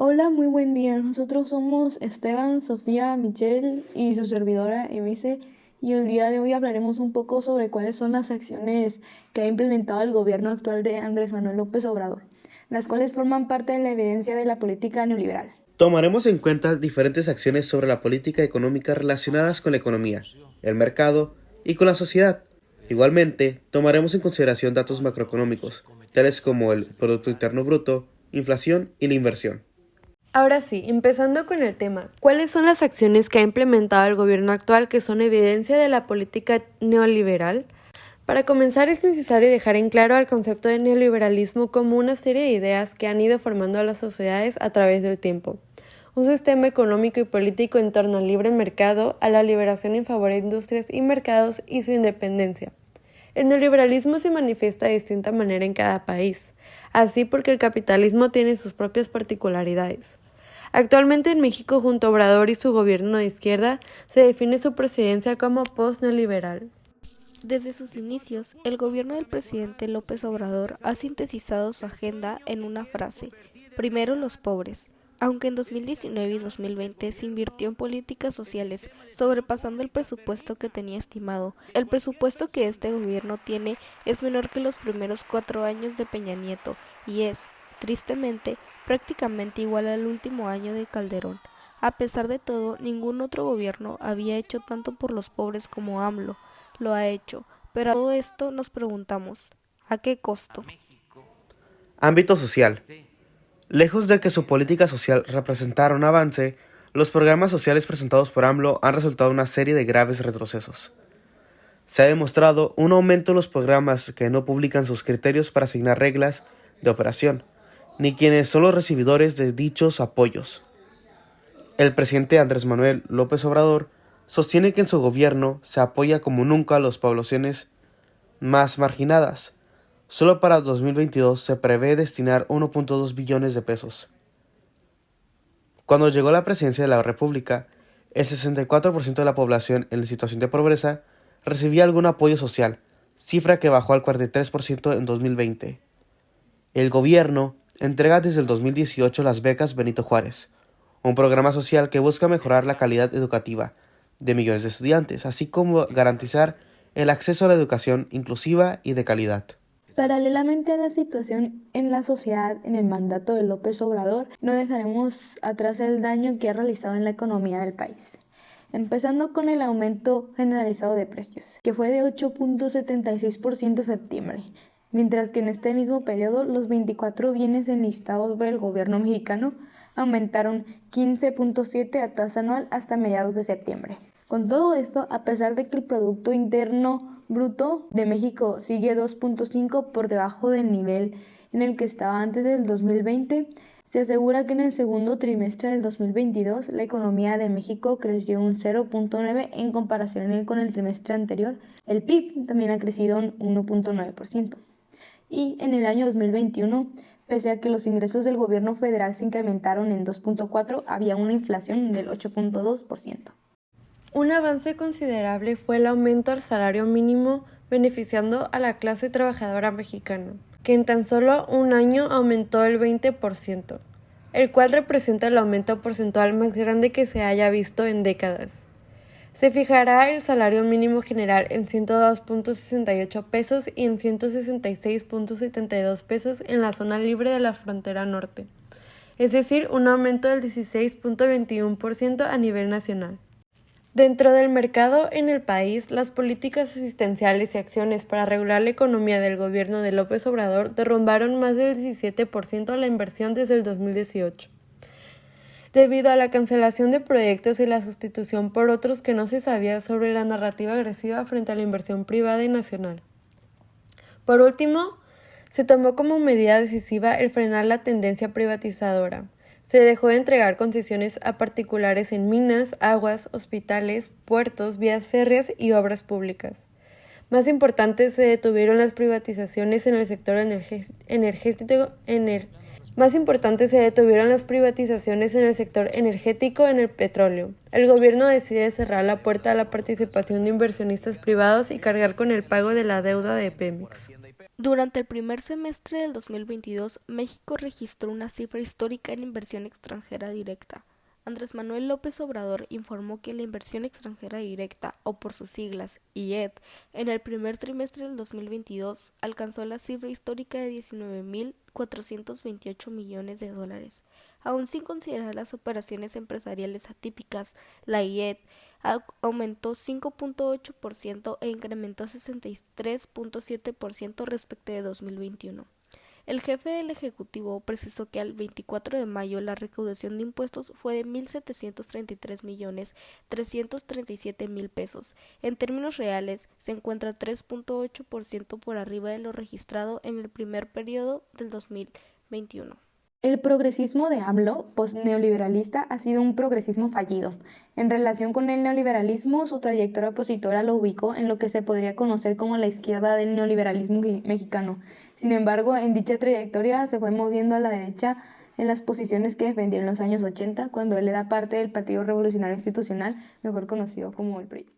Hola, muy buen día. Nosotros somos Esteban, Sofía, Michelle y su servidora Emise, y el día de hoy hablaremos un poco sobre cuáles son las acciones que ha implementado el gobierno actual de Andrés Manuel López Obrador, las cuales forman parte de la evidencia de la política neoliberal. Tomaremos en cuenta diferentes acciones sobre la política económica relacionadas con la economía, el mercado y con la sociedad. Igualmente, tomaremos en consideración datos macroeconómicos, tales como el Producto Interno Bruto, inflación y la inversión. Ahora sí, empezando con el tema, ¿cuáles son las acciones que ha implementado el gobierno actual que son evidencia de la política neoliberal? Para comenzar es necesario dejar en claro el concepto de neoliberalismo como una serie de ideas que han ido formando a las sociedades a través del tiempo. Un sistema económico y político en torno al libre mercado, a la liberación en favor de industrias y mercados y su independencia. El neoliberalismo se manifiesta de distinta manera en cada país, así porque el capitalismo tiene sus propias particularidades. Actualmente en México, junto a Obrador y su gobierno de izquierda, se define su presidencia como post-neoliberal. Desde sus inicios, el gobierno del presidente López Obrador ha sintetizado su agenda en una frase: primero los pobres. Aunque en 2019 y 2020 se invirtió en políticas sociales, sobrepasando el presupuesto que tenía estimado, el presupuesto que este gobierno tiene es menor que los primeros 4 años de Peña Nieto y es, tristemente, prácticamente igual al último año de Calderón. A pesar de todo, ningún otro gobierno había hecho tanto por los pobres como AMLO lo ha hecho, pero a todo esto nos preguntamos, ¿a qué costo? Ámbito social. Lejos de que su política social representara un avance, los programas sociales presentados por AMLO han resultado una serie de graves retrocesos. Se ha demostrado un aumento en los programas que no publican sus criterios para asignar reglas de operación, ni quienes son los recibidores de dichos apoyos. El presidente Andrés Manuel López Obrador sostiene que en su gobierno se apoya como nunca a las poblaciones más marginadas. Solo para 2022 se prevé destinar 1.2 billones de pesos. Cuando llegó a la presidencia de la República, el 64% de la población en situación de pobreza recibía algún apoyo social, cifra que bajó al 43% en 2020. El gobierno entrega desde el 2018 las becas Benito Juárez, un programa social que busca mejorar la calidad educativa de millones de estudiantes, así como garantizar el acceso a la educación inclusiva y de calidad. Paralelamente a la situación en la sociedad en el mandato de López Obrador, no dejaremos atrás el daño que ha realizado en la economía del país. Empezando con el aumento generalizado de precios, que fue de 8.76% en septiembre, mientras que en este mismo periodo los 24 bienes enlistados por el gobierno mexicano aumentaron 15.7 a tasa anual hasta mediados de septiembre. Con todo esto, a pesar de que el Producto Interno Bruto de México sigue 2.5 por debajo del nivel en el que estaba antes del 2020, se asegura que en el segundo trimestre del 2022 la economía de México creció un 0.9 en comparación con el trimestre anterior. El PIB también ha crecido un 1.9%. Y en el año 2021, pese a que los ingresos del gobierno federal se incrementaron en 2.4, había una inflación del 8.2%. Un avance considerable fue el aumento al salario mínimo beneficiando a la clase trabajadora mexicana, que en tan solo un año aumentó el 20%, el cual representa el aumento porcentual más grande que se haya visto en décadas. Se fijará el salario mínimo general en 102.68 pesos y en 166.72 pesos en la zona libre de la frontera norte, es decir, un aumento del 16.21% a nivel nacional. Dentro del mercado en el país, las políticas asistenciales y acciones para regular la economía del gobierno de López Obrador derrumbaron más del 17% de la inversión desde el 2018, debido a la cancelación de proyectos y la sustitución por otros que no se sabía sobre la narrativa agresiva frente a la inversión privada y nacional. Por último, se tomó como medida decisiva el frenar la tendencia privatizadora. Se dejó de entregar concesiones a particulares en minas, aguas, hospitales, puertos, vías férreas y obras públicas. Más importante, se detuvieron las privatizaciones en el sector energético en el petróleo. El gobierno decide cerrar la puerta a la participación de inversionistas privados y cargar con el pago de la deuda de Pemex. Durante el primer semestre del 2022, México registró una cifra histórica en inversión extranjera directa. Andrés Manuel López Obrador informó que la inversión extranjera directa, o por sus siglas, IED, en el primer trimestre del 2022 alcanzó la cifra histórica de 19.428 millones de dólares. Aún sin considerar las operaciones empresariales atípicas, la IED aumentó 5.8% e incrementó 63.7% respecto de 2021. El jefe del Ejecutivo precisó que al 24 de mayo la recaudación de impuestos fue de 1.733.337.000 pesos. En términos reales, se encuentra 3.8% por arriba de lo registrado en el primer periodo del 2021. El progresismo de AMLO, post-neoliberalista, ha sido un progresismo fallido. En relación con el neoliberalismo, su trayectoria opositora lo ubicó en lo que se podría conocer como la izquierda del neoliberalismo mexicano. Sin embargo, en dicha trayectoria se fue moviendo a la derecha en las posiciones que defendió en los años 80, cuando él era parte del Partido Revolucionario Institucional, mejor conocido como el PRI.